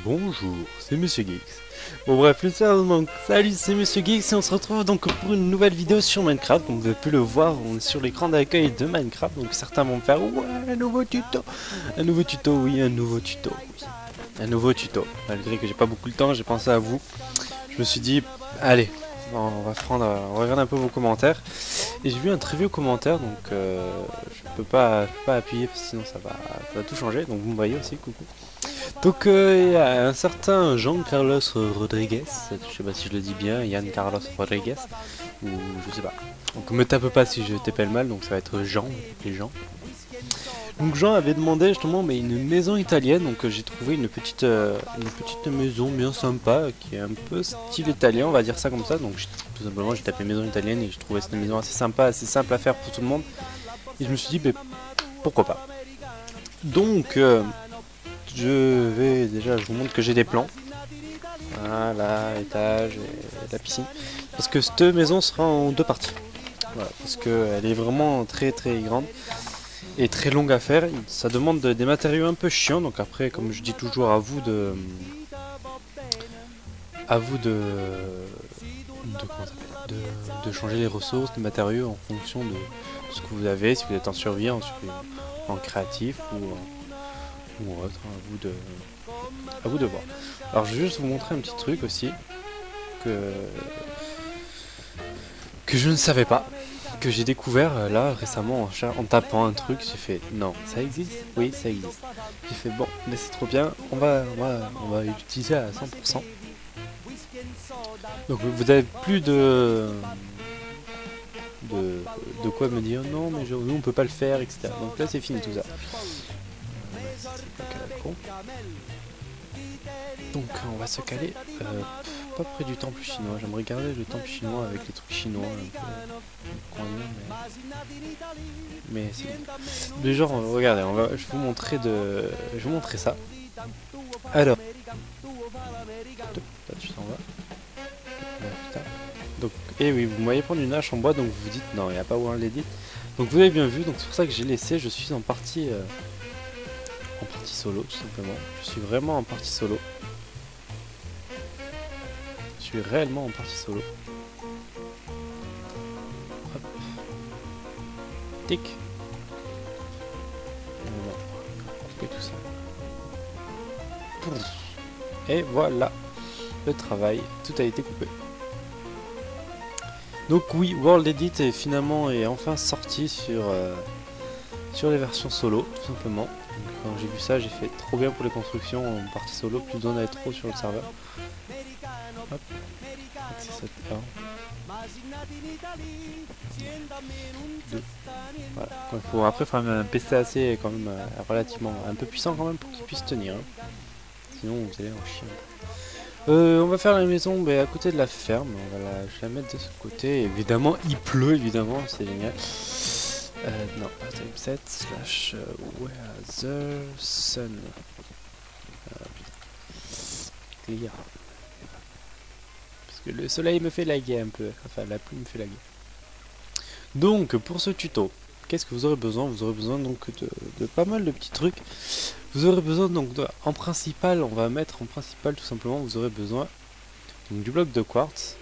Bonjour, c'est Monsieur Geeks. Bon bref, plus sérieusement, salut, c'est Monsieur Geeks et on se retrouve donc pour une nouvelle vidéo sur Minecraft. Comme vous avez pu le voir, on est sur l'écran d'accueil de Minecraft. Donc certains vont me faire ouais, un nouveau tuto. Un nouveau tuto, oui, un nouveau tuto. Oui. Un nouveau tuto. Malgré que j'ai pas beaucoup de temps, j'ai pensé à vous. Je me suis dit, allez, on va regarder un peu vos commentaires. Et j'ai vu un très vieux commentaire, donc je peux pas appuyer parce que sinon ça va tout changer. Donc vous me voyez aussi, coucou. Donc il y a un certain Jean-Carlos Rodriguez, je sais pas si je le dis bien, Yann Carlos Rodriguez, ou je sais pas. Donc me tape pas si je t'appelle mal, donc ça va être Jean, les gens. Donc Jean avait demandé justement mais une maison italienne, donc j'ai trouvé une petite maison bien sympa, qui est un peu style italien, on va dire ça comme ça. Donc tout simplement j'ai tapé maison italienne et je trouvais cette maison assez sympa, assez simple à faire pour tout le monde. Et je me suis dit mais pourquoi pas. Donc je vous montre que j'ai des plans. Voilà, l'étage et la piscine. Parce que cette maison sera en deux parties. Voilà, parce qu'elle est vraiment très grande et très longue à faire. Ça demande des matériaux un peu chiants. Donc après, comme je dis toujours, de changer les ressources, les matériaux en fonction de ce que vous avez. Si vous êtes en survie, en créatif ou autre, à vous de voir. Alors je vais juste vous montrer un petit truc aussi que je ne savais pas, que j'ai découvert là récemment en tapant un truc. J'ai fait non, ça existe? Oui, ça existe. J'ai fait bon, mais c'est trop bien, on va l'utiliser à 100%. Donc vous avez plus de quoi me dire non mais nous on peut pas le faire, etc. Donc là c'est fini tout ça. Donc on va se caler pas près du temple chinois. J'aimerais garder le temple chinois avec les trucs chinois un peu mais c'est mais genre regardez, je vais vous montrer ça. Alors tu t'en vas. Donc et oui, vous m'avez prendre une hache en bois, donc vous vous dites non, il n'y a pas où on l'édite. Donc vous avez bien vu, donc c'est pour ça que j'ai laissé, je suis en partie solo tout simplement. Je suis vraiment en partie solo. Je suis réellement en partie solo. Hop. Tic. On va couper tout ça. Et voilà. Le travail, tout a été coupé. Donc oui, World Edit est finalement enfin sorti sur les versions solo, tout simplement. Donc, quand j'ai vu ça, j'ai fait trop bien pour les constructions en partie solo, plus besoin d'aller trop sur le serveur. Hop. C'est ça. Voilà. Après, il faut un PC assez quand même relativement un peu puissant quand même pour qu'il puisse tenir. Hein. Sinon, vous allez en chier. On va faire la maison à côté de la ferme. Je vais la mettre de ce côté. Évidemment, il pleut, évidemment, c'est génial. Non, pas typeset slash weather sun. Clear. Parce que le soleil me fait laguer un peu. Enfin, la pluie me fait laguer. Donc, pour ce tuto, qu'est-ce que vous aurez besoin? Vous aurez besoin donc de pas mal de petits trucs. Vous aurez besoin donc en principal, on va mettre en principal tout simplement, vous aurez besoin donc, du bloc de quartz,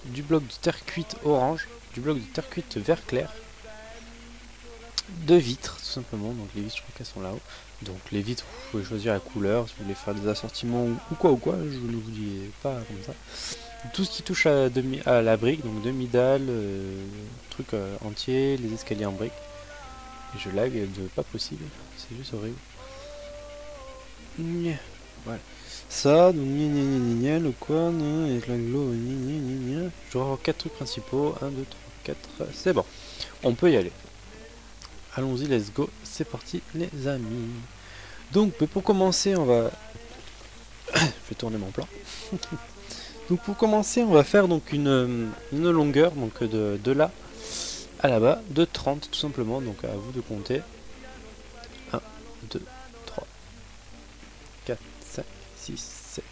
du bloc de terre cuite orange, du bloc de terre cuite vert clair, de vitres tout simplement. Donc les vitres, je crois qu'elles sont là-haut. Donc les vitres, vous pouvez choisir la couleur si vous voulez faire des assortiments ou quoi, je ne vous dis pas comme ça. Tout ce qui touche à la brique, donc demi-dalle, truc entier, les escaliers en brique. Et je lag de pas possible, c'est juste horrible. Voilà. Ça, donc le quoi, avec l'anglo, je dois avoir 4 trucs principaux. 1, 2, 3, 4, c'est bon. On peut y aller. Allons-y, let's go, c'est parti les amis. Donc pour commencer, on va... je vais tourner mon plan. Donc pour commencer, on va faire donc une longueur donc de là à là-bas de 30 tout simplement. Donc à vous de compter. 1, 2, 3, 4, 5, 6, 7,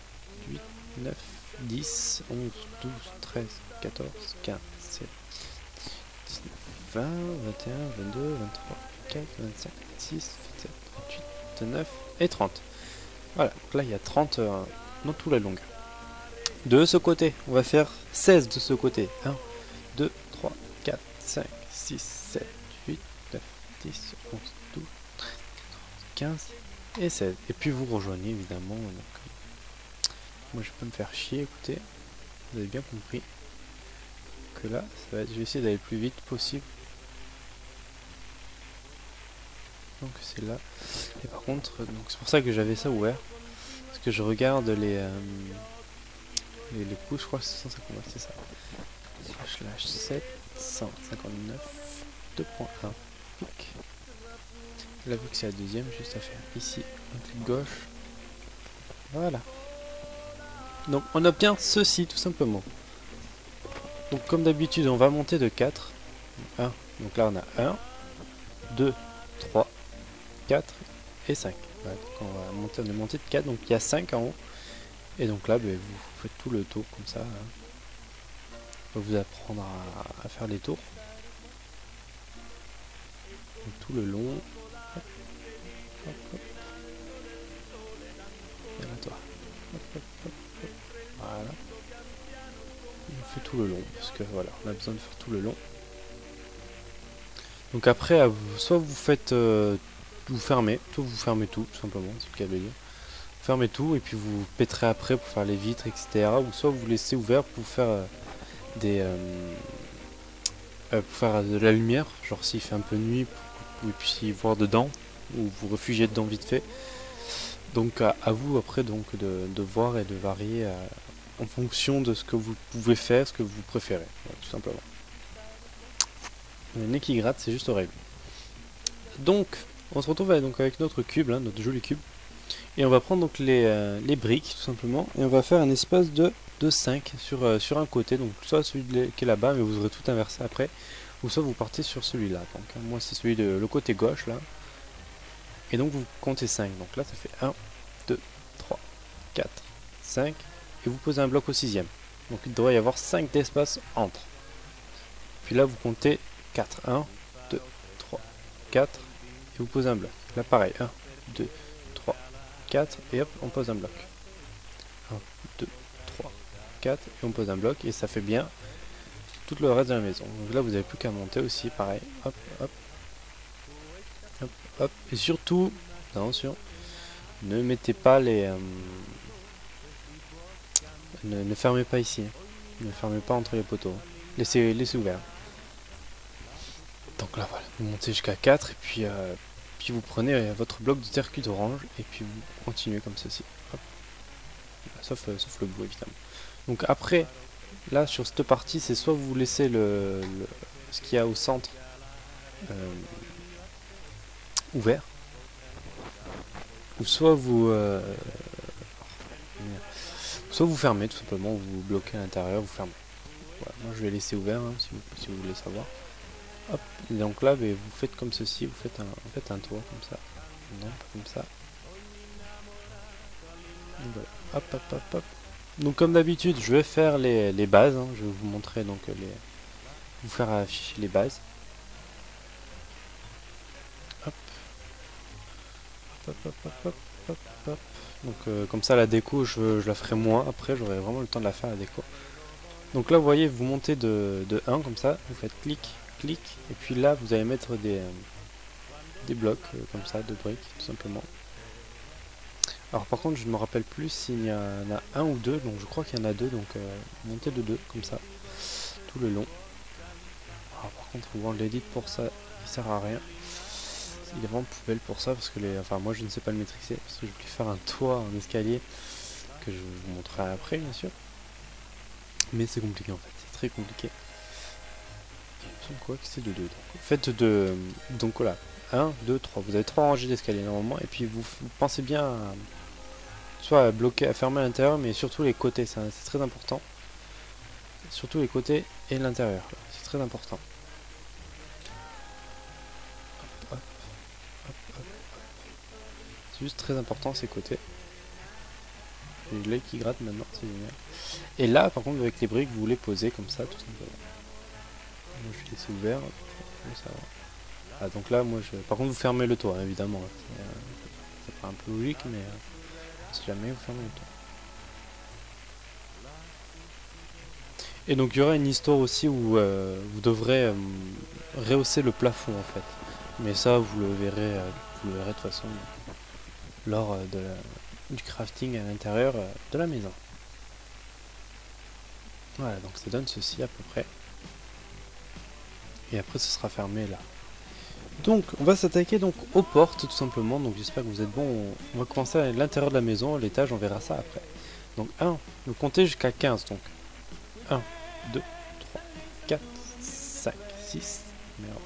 8, 9, 10, 11, 12, 13, 14, 15, 16, 19, 20, 21, 22, 23, 24, 25, 26, 27, 28, 29 et 30. Voilà, donc là il y a 30 dans toute la longueur. De ce côté, on va faire 16 de ce côté. 1, 2, 3, 4, 5, 6, 7, 8, 9, 10, 11, 12, 13, 14, 15 et 16. Et puis vous rejoignez évidemment. Donc, moi je peux me faire chier, écoutez. Vous avez bien compris que là, ça va être, je vais essayer d'aller le plus vite possible. Donc c'est là. Et par contre, donc c'est pour ça que j'avais ça ouvert. Parce que je regarde les pouces, je crois que c'est 159, c'est ça. Slash 759 2.1. Pic. Là vu que c'est la deuxième, juste à faire ici, un clic gauche. Voilà. Donc on obtient ceci tout simplement. Donc comme d'habitude on va monter de 4. 1. Donc là on a 1, 2, 3, 4 et 5. Voilà, donc on est monté de 4, donc il y a 5 en haut. Et donc là ben, vous faites tout le tour comme ça. Hein. On va vous apprendre à faire les tours. Donc, tout le long. Hop, hop, hop. Viens à toi. Hop, hop, hop, hop. Voilà. On fait tout le long parce que voilà, on a besoin de faire tout le long. Donc après, soit vous faites, vous fermez tout simplement, c'est le cas de le dire. Vous fermez tout et puis vous pétrez après pour faire les vitres, etc. Ou soit vous laissez ouvert pour faire pour faire de la lumière, genre s'il fait un peu nuit, pour que vous puissiez voir dedans ou vous réfugier dedans vite fait. Donc à vous après donc de voir et de varier en fonction de ce que vous pouvez faire, ce que vous préférez, voilà, tout simplement. Le nez qui gratte, c'est juste horrible. Donc, on se retrouve donc avec notre cube, là, notre joli cube. Et on va prendre donc les briques, tout simplement. Et on va faire un espace de 5 sur un côté. Donc, soit celui qui est là-bas, mais vous aurez tout inversé après. Ou soit vous partez sur celui-là. Donc, moi, c'est celui de le côté gauche, là. Et donc, vous comptez 5. Donc là, ça fait 1, 2, 3, 4, 5. Et vous posez un bloc au 6e. Donc, il devrait y avoir 5 d'espace entre. Puis là, vous comptez 4. 1, 2, 3, 4. Et vous posez un bloc. Là, pareil. 1, 2, 3, 4. Et hop, on pose un bloc. 1, 2, 3, 4. Et on pose un bloc. Et ça fait bien tout le reste de la maison. Donc là, vous n'avez plus qu'à monter aussi. Pareil. Hop, hop. Hop, hop. Et surtout, attention, ne mettez pas les... ne fermez pas ici. Ne fermez pas entre les poteaux. Laissez ouvert. Donc là voilà, vous montez jusqu'à 4 et puis, puis vous prenez votre bloc de terre cuite orange et puis vous continuez comme ceci. Hop. Sauf le bout évidemment. Donc après, là sur cette partie, c'est soit vous laissez ce qu'il y a au centre ouvert, ou soit vous fermez tout simplement, vous bloquez à l'intérieur, vous fermez. Voilà, moi je vais laisser ouvert hein, si vous voulez savoir. Hop, et donc là vous faites comme ceci, vous faites un tour comme ça, non, comme ça. Et voilà. Hop, hop, hop, hop. Donc comme d'habitude, je vais faire les bases, hein. Je vais vous montrer donc vous faire afficher les bases. Hop. Hop, hop, hop, hop, hop, hop. Donc comme ça la déco, je la ferai moins après, j'aurai vraiment le temps de la faire la déco. Donc là vous voyez, vous montez de 1 comme ça, vous faites clic, clic, et puis là vous allez mettre des blocs comme ça, de briques tout simplement. Alors par contre je ne me rappelle plus s'il y en a un ou deux, donc je crois qu'il y en a deux, donc montez de 2 comme ça, tout le long. Alors par contre on vend l'edit pour ça, il sert à rien. Il est vraiment poubelle pour ça parce que enfin moi je ne sais pas le maîtriser parce que je voulais faire un toit, un escalier que je vous montrerai après bien sûr. Mais c'est compliqué en fait, c'est très compliqué. Il me semble quoi que c'est de 2. Donc faites donc voilà, 1, 2, 3. Vous avez 3 rangées d'escalier normalement et puis vous pensez bien soit à bloquer, à fermer à l'intérieur mais surtout les côtés, c'est très important. Surtout les côtés et l'intérieur, c'est très important. C'est juste très important ces côtés. J'ai l'œil qui gratte maintenant, c'est génial. Et là, par contre, avec les briques, vous les posez comme ça, tout simplement. Moi, je vais laisser ouvert. Ça va. Donc là, moi, par contre, vous fermez le toit, hein, évidemment. Ça paraît un peu logique, mais Si jamais vous fermez le toit. Et donc il y aura une histoire aussi où vous devrez rehausser le plafond en fait. Mais ça vous le verrez de toute façon lors du crafting à l'intérieur de la maison. Voilà, donc ça donne ceci à peu près. Et après ce sera fermé là. Donc on va s'attaquer donc aux portes tout simplement. Donc j'espère que vous êtes bons. On va commencer à l'intérieur de la maison, l'étage, on verra ça après. Donc 1, vous comptez jusqu'à 15 donc. 1, 2, 3, 4, 5, 6, merde.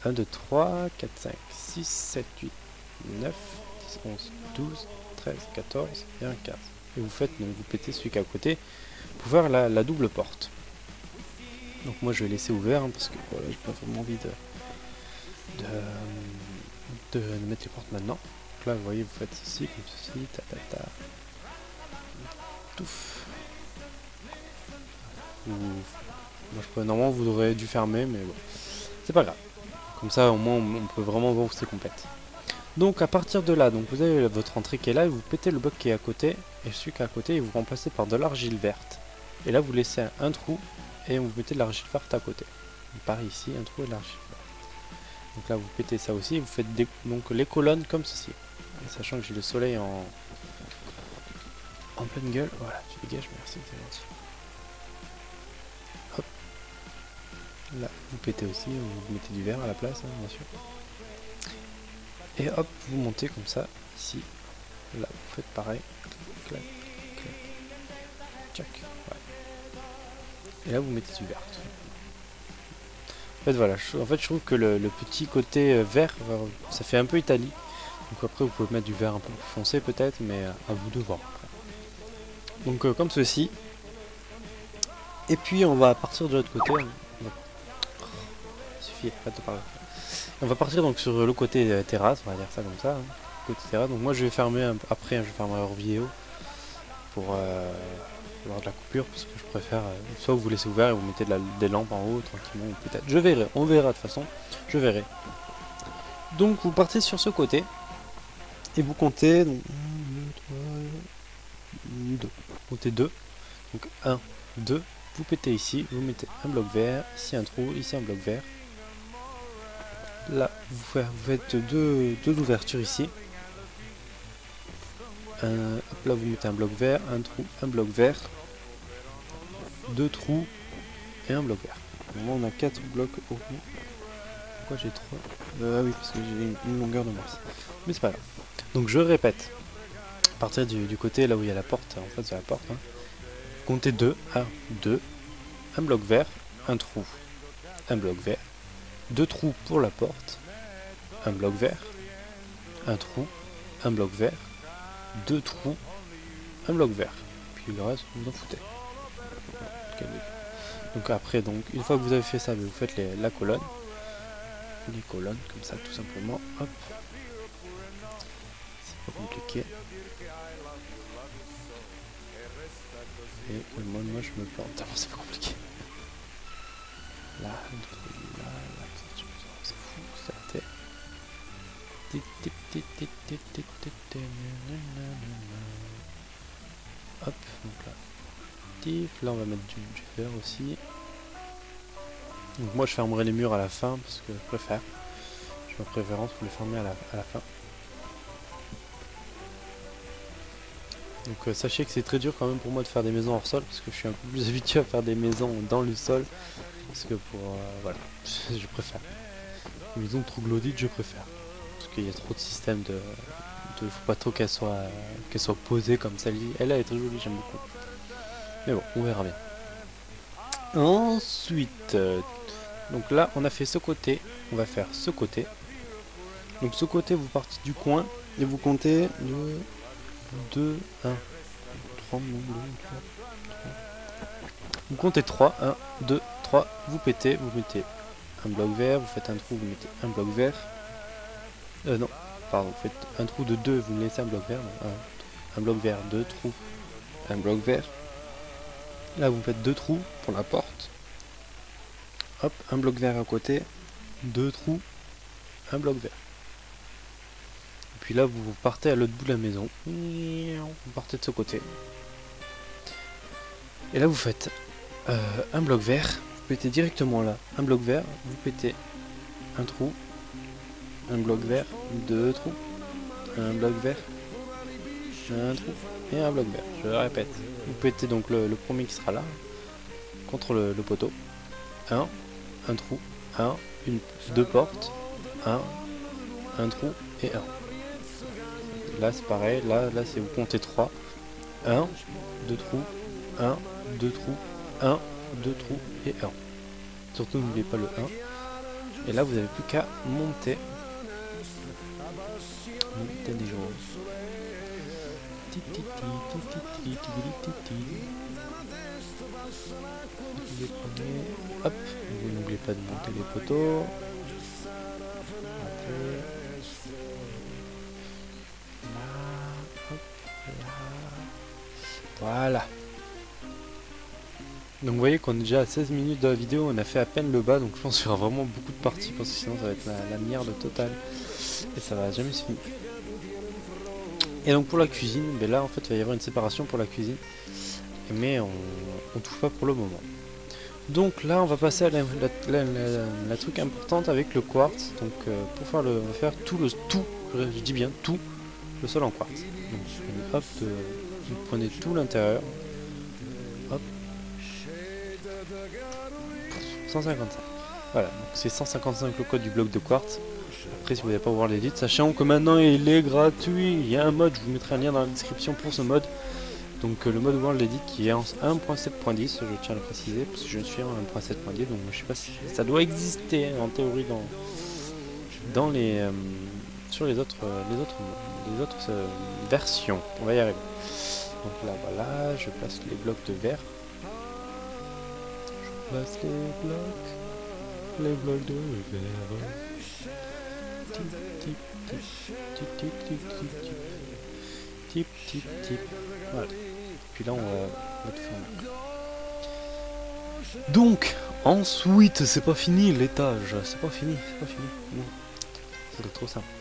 1, 2, 3, 4, 5, 6, 7, 8, 9, 10, 11, 12, 13, 14 et un 15. Et vous faites, donc vous pétez celui qui est à côté pour faire la double porte. Donc moi je vais laisser ouvert hein, parce que voilà, j'ai pas vraiment envie de mettre les portes maintenant. Donc là vous voyez vous faites ceci comme ceci, ta ta ta. Touf. Normalement vous aurez dû fermer mais bon. C'est pas grave. Comme ça au moins on peut vraiment voir où c'est complète. Donc à partir de là, donc vous avez votre entrée qui est là et vous pétez le bloc qui est à côté et celui qui est à côté et vous remplacez par de l'argile verte. Et là vous laissez un trou et vous mettez de l'argile verte à côté. Donc, pareil ici, un trou et de l'argile verte. Donc là vous pétez ça aussi et vous faites donc les colonnes comme ceci. Et sachant que j'ai le soleil en pleine gueule. Voilà, tu dégages, merci, c'est gentil. Hop. Là vous pétez aussi, vous mettez du verre à la place, hein, bien sûr. Et hop, vous montez comme ça, ici. Là vous faites pareil. Clac, clac. Tchac. Voilà. Et là vous mettez du verre. En fait voilà, je trouve que le petit côté vert, ça fait un peu Italie. Donc après vous pouvez mettre du vert un peu plus foncé peut-être, mais à vous de voir. Donc comme ceci. Et puis on va partir de l'autre côté. Il suffit, arrête de parler. On va partir donc sur le côté terrasse, on va dire ça comme ça. Hein. Côté terrasse. Donc moi je vais fermer après, je vais fermer hors vidéo pour lors de la coupure parce que je préfère soit vous laissez ouvert et vous mettez des lampes en haut tranquillement, peut-être. Je verrai, on verra de toute façon, je verrai. Donc vous partez sur ce côté et vous comptez donc 1, 2, 3, 2. Comptez 2. Donc 1, 2, vous pétez ici, vous mettez un bloc vert, ici un trou, ici un bloc vert. Là vous faites deux ouvertures ici. Hop là vous mettez un bloc vert, un trou, un bloc vert, deux trous et un bloc vert. Là on a 4 blocs au bout. Pourquoi j'ai 3 ah oui parce que j'ai une longueur de moins. Mais c'est pas grave. Donc je répète. À partir du côté là où il y a la porte, en face de la porte, hein, comptez 2, 1, 2, un bloc vert, un trou, un bloc vert, deux trous pour la porte, un bloc vert, un trou, un bloc vert, deux trous, un bloc vert. Puis le reste, vous en foutez. Donc après, donc une fois que vous avez fait ça, vous faites la colonne. Les colonnes, comme ça, tout simplement. Hop. C'est pas compliqué. Et moi je me plante. C'est pas compliqué. Là, c'est fou, ça tête. Hop, donc là. Là on va mettre du verre aussi. Donc moi je fermerai les murs à la fin parce que je préfère. J'ai ma préférence pour les fermer à la fin. Donc sachez que c'est très dur quand même pour moi de faire des maisons hors sol parce que je suis un peu plus habitué à faire des maisons dans le sol. Parce que pour voilà, je préfère. Les maisons troglodytes je préfère. Parce qu'il y a trop de systèmes de faut pas trop qu'elle soit posée comme celle-ci. Elle est très jolie, j'aime beaucoup. Mais bon, on verra bien. Ensuite, donc là on a fait ce côté, on va faire ce côté. Donc ce côté vous partez du coin et vous comptez 2, 1, 3, 2, 3. Vous comptez 3, 1, 2, 3, vous pétez, vous mettez un bloc vert, vous faites un trou, vous mettez un bloc vert. Non, pardon, vous faites un trou de 2, vous me laissez un bloc vert. Non, un bloc vert, 2 trous, un bloc vert. Là vous faites 2 trous pour la porte. Hop, un bloc vert à côté, 2 trous, un bloc vert. Et puis là vous partez à l'autre bout de la maison. Vous partez de ce côté. Et là vous faites un bloc vert. Vous pétez directement là. Un bloc vert. Vous pétez un trou. Un bloc vert. Deux trous. Un bloc vert. Un trou. Et un bloc vert. Je le répète. Vous pétez donc le premier qui sera là. Contre le poteau. Un trou. Deux portes. Un trou et un. Là c'est pareil, là c'est vous comptez 3. 1, 2 trous, 1, 2 trous, 1, 2 trous et 1. Surtout n'oubliez pas le 1. Et là vous n'avez plus qu'à monter. Monter des jours. Hop, vous n'oubliez pas de monter les poteaux. Voilà. Donc vous voyez qu'on est déjà à 16 minutes de la vidéo, on a fait à peine le bas, donc je pense qu'il y aura vraiment beaucoup de parties parce que sinon ça va être la merde totale et ça va jamais se finir. Et donc pour la cuisine, ben là en fait il va y avoir une séparation pour la cuisine, mais on touche pas pour le moment. Donc là on va passer à la truc importante avec le quartz. Donc pour faire on va faire je dis bien tout le sol en quartz. Donc hop, vous prenez tout l'intérieur. Hop. 155. Voilà, donc c'est 155 le code du bloc de quartz. Après si vous n'avez pas voir l'édit, sachant que maintenant il est gratuit. Il y a un mode, je vous mettrai un lien dans la description pour ce mode. Donc le mode World Edit qui est en 1.7.10, je tiens à le préciser, parce que je suis en 1.7.10, donc je sais pas si ça doit exister en théorie dans les sur les autres versions. On va y arriver. Donc là voilà, je place les blocs de verre. Je place les blocs de verre. Tip. Voilà. Puis là on va tout faire. Donc ensuite c'est pas fini l'étage, c'est pas fini. Non. Ça serait trop simple.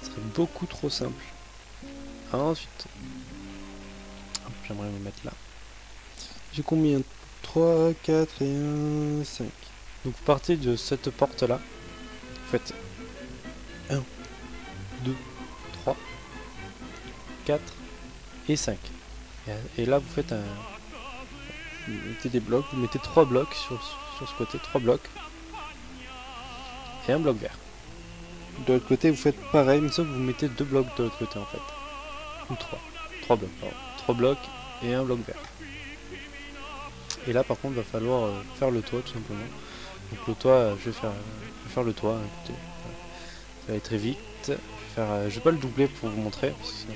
Ça serait beaucoup trop simple. Ensuite. J'aimerais me mettre là. J'ai combien? 3, 4 et 1, 5. Donc vous partez de cette porte là. Vous faites 1, 2, 3, 4 et 5. Et là vous faites vous mettez des blocs, vous mettez 3 blocs sur ce côté, 3 blocs. Et un bloc vert. De l'autre côté vous faites pareil, mais sauf que vous mettez 2 blocs de l'autre côté en fait. Ou 3 blocs, pardon. 3 blocs et un bloc vert. Et là par contre il va falloir faire le toit tout simplement. Donc le toit, je vais faire le toit, écoutez. Ça va aller très vite. Je vais pas le doubler pour vous montrer, parce que sinon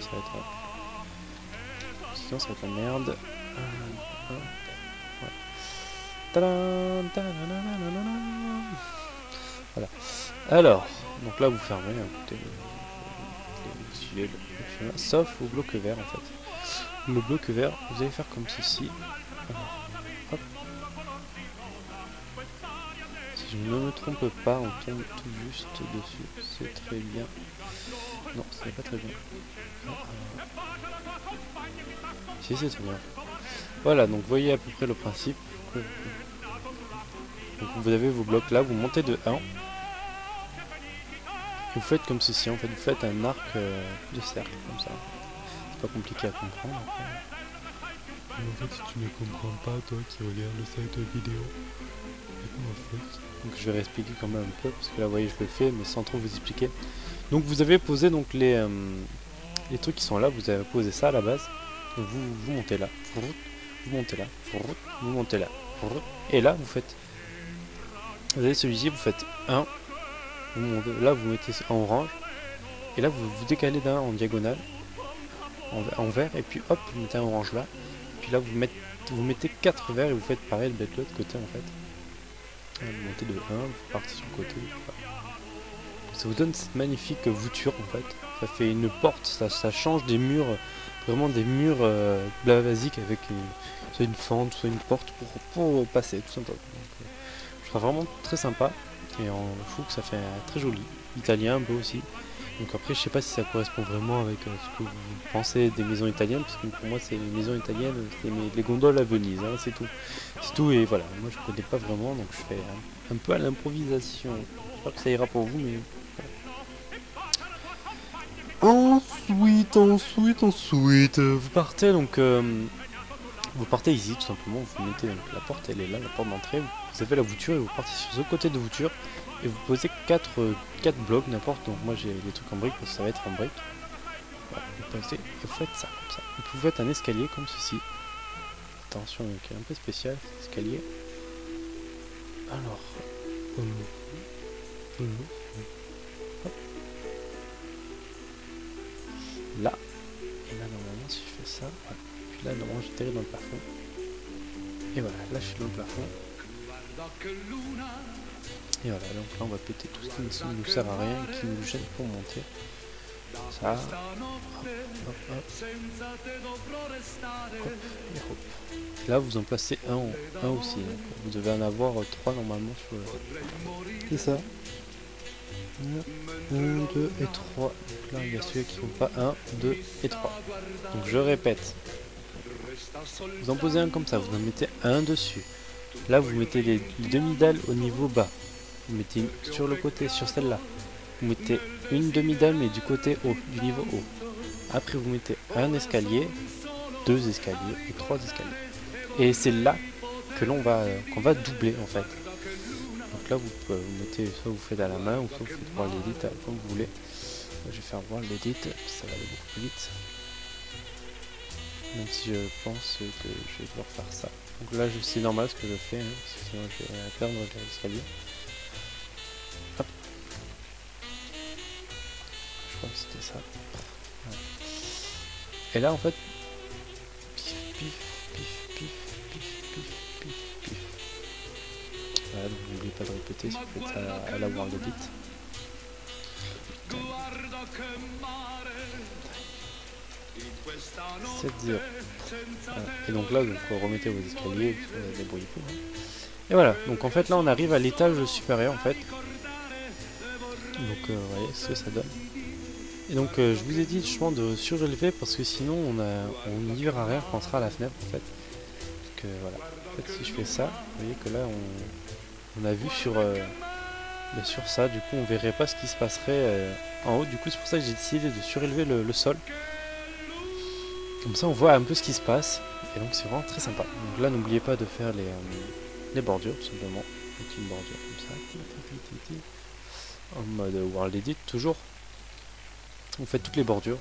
ça va être la merde. Voilà. Alors, donc là vous fermez, écoutez, sauf au bloc vert en fait. Le bloc vert, vous allez faire comme ceci. Alors, hop. Si je ne me trompe pas, on tombe tout juste dessus. C'est très bien. Non, ce n'est pas très bien. Si, c'est très bien. Voilà, donc vous voyez à peu près le principe. Donc vous avez vos blocs là, vous montez de 1. Et vous faites comme ceci, en fait, vous faites un arc de cercle, comme ça. C'est pas compliqué à comprendre. Mais en fait, si tu ne comprends pas, toi qui regardes cette vidéo, donc je vais réexpliquer quand même un peu, parce que là, vous voyez, je le fais, mais sans trop vous expliquer. Donc vous avez posé donc les trucs qui sont là, vous avez posé ça à la base. Donc vous montez là, vous montez là, vous montez là, et là vous faites, vous avez celui-ci, vous faites 1, là vous mettez en orange, et là vous décalez d'un en diagonale, en vert, et puis hop, vous mettez un orange là, puis là vous mettez 4 verts et vous faites pareil de l'autre côté en fait. Vous montez de 1, vous partez sur le côté. Ça vous donne cette magnifique vouture en fait. Ça fait une porte, ça change des murs, vraiment des murs basiques avec soit une fente, soit une porte pour passer tout simplement. Donc, je trouve vraiment très sympa et je trouve que ça fait très joli. Italien un peu aussi. Donc après je sais pas si ça correspond vraiment avec ce que vous pensez des maisons italiennes, parce que pour moi c'est les maisons italiennes, c'est les gondoles à Venise, hein, c'est tout. C'est tout et voilà, moi je connais pas vraiment donc je fais un peu à l'improvisation. J'espère que ça ira pour vous mais... Ensuite, vous partez donc... vous partez ici tout simplement, vous mettez donc, la porte elle est là, la porte d'entrée, vous avez la vouture et vous partez sur ce côté de vouture. Et vous posez 4 blocs, n'importe, donc moi j'ai des trucs en briques parce que ça va être en briques. Voilà, vous passez et vous faites ça, comme ça. Et vous faites un escalier comme ceci. Attention, il est un peu spécial cet escalier. Alors, hop. Là, et là normalement si je fais ça, voilà. Puis là normalement j'atterris dans le plafond. Et voilà, là je suis dans le plafond. Et voilà, donc là on va péter tout ce qui ne nous sert à rien et qui nous gêne pour monter. Ça, hop, hop, hop. Hop, et hop. Et là vous en placez un aussi, donc vous devez en avoir 3 normalement sur le... C'est ça. 1, 2 et 3. Donc là il y a ceux qui ne font pas 1, 2 et 3. Donc je répète. Vous en posez un comme ça, vous en mettez un dessus. Là vous mettez les demi-dalles au niveau bas. Vous mettez une sur le côté, sur celle-là. Vous mettez une demi-dalle mais du côté haut, du niveau haut. Après vous mettez un escalier, 2 escaliers et 3 escaliers. Et c'est là que l'on va qu'on va doubler en fait. Donc là vous mettez, soit vous faites à la main ou soit vous faites voir l'édit comme vous voulez. Moi, je vais faire voir l'édit, ça va aller beaucoup plus vite. Même si je pense que je vais devoir faire ça. Donc là c'est normal ce que je fais, hein, parce que sinon je vais perdre l'escalier. Hop. Je crois que c'était ça. Ouais. Et là en fait, pif, pif, pif, pif, pif, pif, pif, pif. Voilà, donc n'oubliez pas de répéter si vous faites ça à la World Edit. 7-0. Voilà. Et donc là, vous remettez vos escaliers, vous débrouillez-vous. Hein. Et voilà, donc en fait là on arrive à l'étage supérieur en fait. Donc vous voyez ce que ça donne. Et donc je vous ai dit justement de surélever parce que sinon on n'y verra rien quand on sera à la fenêtre en fait. Donc voilà, en fait si je fais ça, vous voyez que là on a vu sur ça, du coup on verrait pas ce qui se passerait en haut. Du coup c'est pour ça que j'ai décidé de surélever le sol. Comme ça on voit un peu ce qui se passe. Et donc c'est vraiment très sympa. Donc là n'oubliez pas de faire les bordures tout simplement. Une bordure comme ça. En mode World Edit toujours. Vous faites toutes les bordures.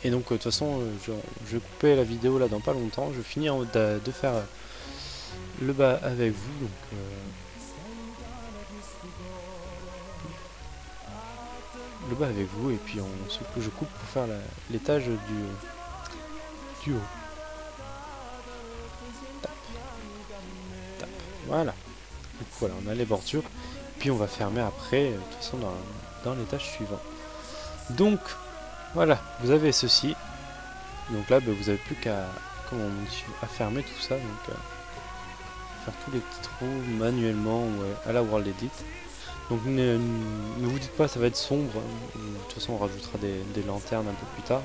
Et donc de toute façon je vais couper la vidéo là dans pas longtemps. Je vais finir de faire le bas avec vous. Donc le bas avec vous et puis je coupe pour faire l'étage du haut. Tap. Tap. Voilà. Donc voilà, on a les bordures. Puis on va fermer après, de toute façon dans l'étage suivant. Donc voilà, vous avez ceci. Donc là, vous n'avez plus qu'à fermer tout ça. Donc faire tous les petits trous manuellement ou à la World Edit. Donc ne vous dites pas ça va être sombre. De toute façon on rajoutera des lanternes un peu plus tard.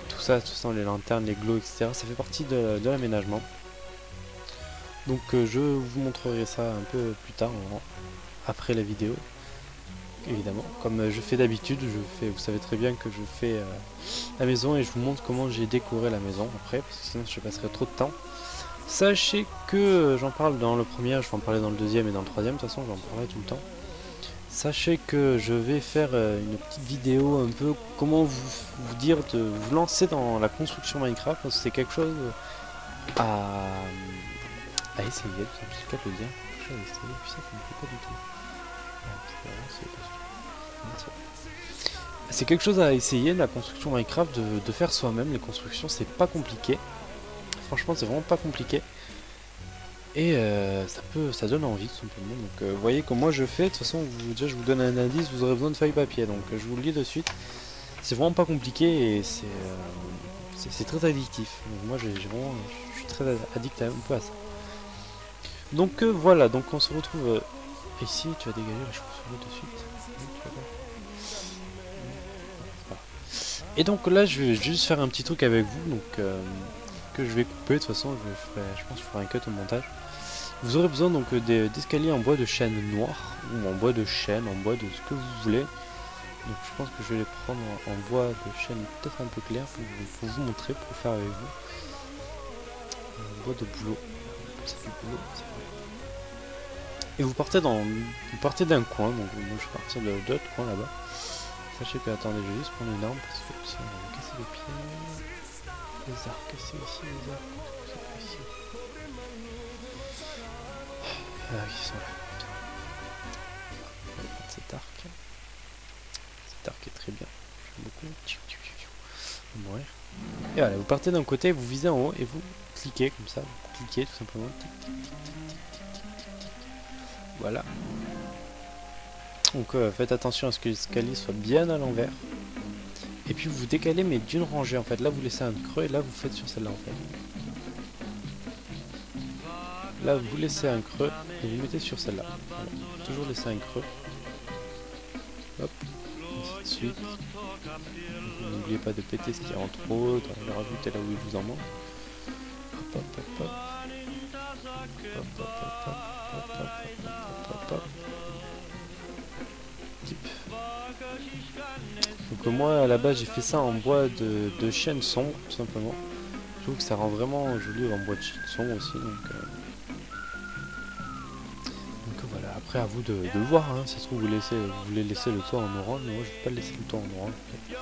Tout ça, de toute façon les lanternes, les glows, etc. Ça fait partie de l'aménagement. Donc je vous montrerai ça un peu plus tard, après la vidéo. Évidemment, comme je fais d'habitude, vous savez très bien que je fais la maison et je vous montre comment j'ai décoré la maison après, parce que sinon je passerai trop de temps. Sachez que j'en parle dans le premier, je vais en parler dans le deuxième et dans le troisième, de toute façon j'en parlerai tout le temps. Sachez que je vais faire une petite vidéo un peu comment vous dire de vous lancer dans la construction Minecraft, parce que c'est quelque chose à essayer, c'est le cas de le dire. Je vais essayer, puis ça ne me plaît pas du tout. C'est quelque chose à essayer, la construction Minecraft, de faire soi-même. Les constructions, c'est pas compliqué. Franchement, c'est vraiment pas compliqué. Et ça donne envie, tout simplement. Donc, vous voyez comme moi je fais. De toute façon, déjà, je vous donne un indice, vous aurez besoin de feuilles papier. Donc, je vous le dis de suite. C'est vraiment pas compliqué et c'est très addictif. Donc, moi, je suis très addict un peu à ça. Donc, voilà. Donc, on se retrouve ici. Tu vas dégager la chauve-souris de suite. Et donc là je vais juste faire un petit truc avec vous, donc que je vais couper. De toute façon je pense que je ferai un cut au montage. Vous aurez besoin donc d'escaliers en bois de chêne noir, ou en bois de chêne, en bois de ce que vous voulez. Donc je pense que je vais les prendre en bois de chêne peut-être un peu clair pour vous montrer, pour faire avec vous. En bois de bouleau. C'est du boulot, c'est vrai. Et vous partez d'un coin, donc moi je vais partir de l'autre coin là-bas. Sachez que, attendez, je vais juste prendre une arme parce que si on va casser les pieds. Les arcs, c'est ici, les arcs. C'est pas ici. Ah, ils sont là. On va prendre cet arc. Cet arc est très bien. J'aime beaucoup. On va mourir. Et voilà, vous partez d'un côté, vous visez en haut et vous cliquez comme ça. Vous cliquez tout simplement. Tic, tic, tic, tic, tic, tic, tic, tic. Voilà. Donc faites attention à ce que l'escalier soit bien à l'envers. Et puis vous décalez mais d'une rangée en fait. Là vous laissez un creux et là vous faites sur celle-là en fait. Là vous laissez un creux et vous mettez sur celle-là. Voilà. Toujours laisser un creux. Hop. Ainsi de suite. N'oubliez pas de péter ce qu'il y a en trop, de le rajouter là où il vous en manque. Hop hop hop hop. Hop hop hop hop hop hop hop hop hop. Donc moi à la base j'ai fait ça en bois de chêne sombre tout simplement. Je trouve que ça rend vraiment joli en bois de chêne sombre aussi. Donc voilà, après à vous de voir, hein. Si ça se trouve vous voulez laisser le toit en orange, mais moi je vais pas laisser le toit en orange. Donc,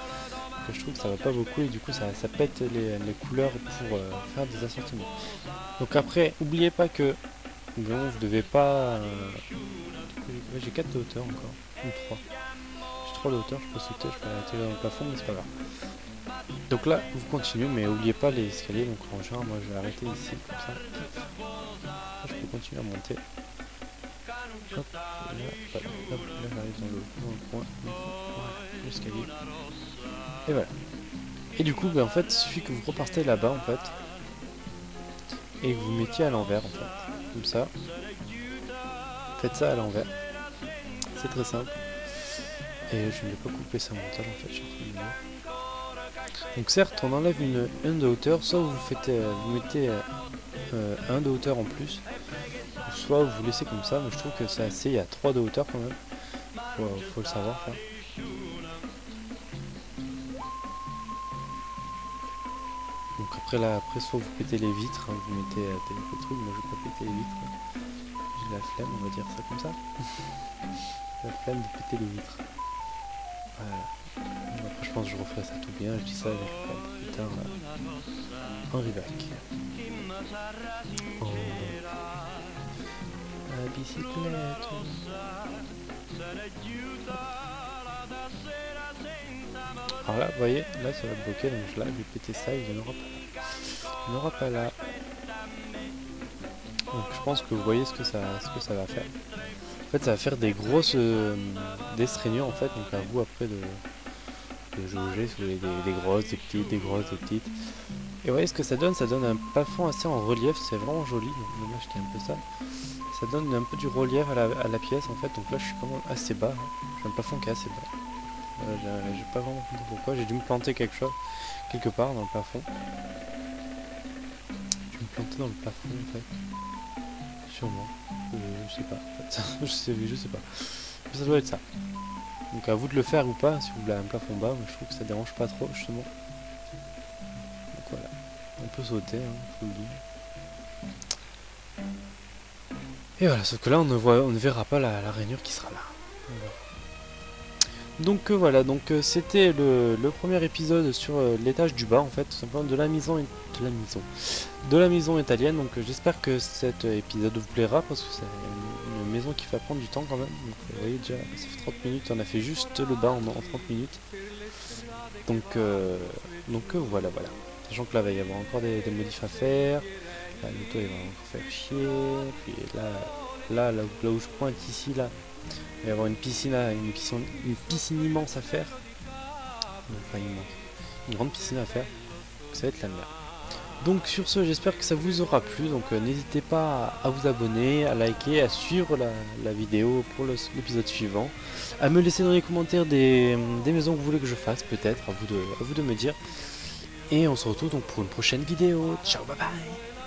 je trouve que ça va pas beaucoup et du coup ça pète les couleurs pour faire des assortiments. Donc après, n'oubliez pas que bon, vous devez pas... j'ai 4 de hauteur encore, ou 3. J'ai 3 de hauteur, je peux sauter, je peux arrêter dans le plafond, mais c'est pas grave. Donc là, vous continuez, mais n'oubliez pas les escaliers, donc en genre, moi je vais arrêter ici, comme ça. Là, je peux continuer à monter. Hop, là, j'arrive dans le coin, voilà, l'escalier. Et voilà. Et du coup, ben, en fait, il suffit que vous repartez là-bas, en fait, et que vous mettiez à l'envers, en fait, comme ça. Faites ça à l'envers. C'est très simple. Et je ne vais pas couper ça au montage, en fait, je suis en train de dire. Donc certes, on enlève une de hauteur, soit vous mettez un de hauteur en plus, soit vous laissez comme ça, mais je trouve que c'est assez, il y a 3 de hauteur quand même, faut le savoir. Hein. Donc après soit vous pétez les vitres, hein, vous mettez des trucs, moi je vais pas péter les vitres, hein. J'ai la flemme, on va dire ça comme ça. La flemme de péter les vitres. Voilà. Après je pense que je referai ça tout bien, je dis ça avec plus tard Henri Bac. Oh. La bicyclette. Alors là, vous voyez, là ça va bloquer, donc là je vais péter ça et il n'y en aura pas là. Il n'y aura pas là. Donc je pense que vous voyez ce que ça va faire. En fait ça va faire des grosses rainures en fait, donc à vous après de jauger si vous voulez des grosses, des petites, des grosses, des petites. Et vous voyez ce que ça donne un plafond assez en relief, c'est vraiment joli, donc dommage qu'il y ait un peu ça. Ça donne un peu du relief à la pièce en fait, donc là je suis quand même assez bas, hein. J'ai un plafond qui est assez bas. J'ai pas vraiment compris pourquoi, j'ai dû me planter quelque part dans le plafond. Je vais me planter dans le plafond en fait. Sûrement. Je sais pas en fait. je sais pas. Mais ça doit être ça. Donc à vous de le faire ou pas, si vous voulez un plafond bas, mais je trouve que ça dérange pas trop justement. Donc voilà. On peut sauter, hein, je vous le dis. Et voilà, sauf que là on ne verra pas la rainure qui sera là. Voilà. Donc voilà, c'était le premier épisode sur l'étage du bas en fait, tout simplement de la maison italienne. Donc j'espère que cet épisode vous plaira parce que c'est une maison qui va prendre du temps quand même. Donc vous voyez déjà, ça fait 30 minutes, on a fait juste le bas en 30 minutes. Donc voilà. Sachant que là il va y avoir encore des modifs à faire. Là, le toit il va encore faire chier. Puis là où je pointe ici là. Il va y avoir une piscine immense à faire. Enfin immense. Une grande piscine à faire. Donc ça va être la merde. Donc sur ce, j'espère que ça vous aura plu, donc n'hésitez pas à vous abonner, à liker, à suivre la vidéo pour l'épisode suivant, à me laisser dans les commentaires des maisons que vous voulez que je fasse, peut-être, à vous de me dire. Et on se retrouve donc pour une prochaine vidéo. Ciao, bye bye.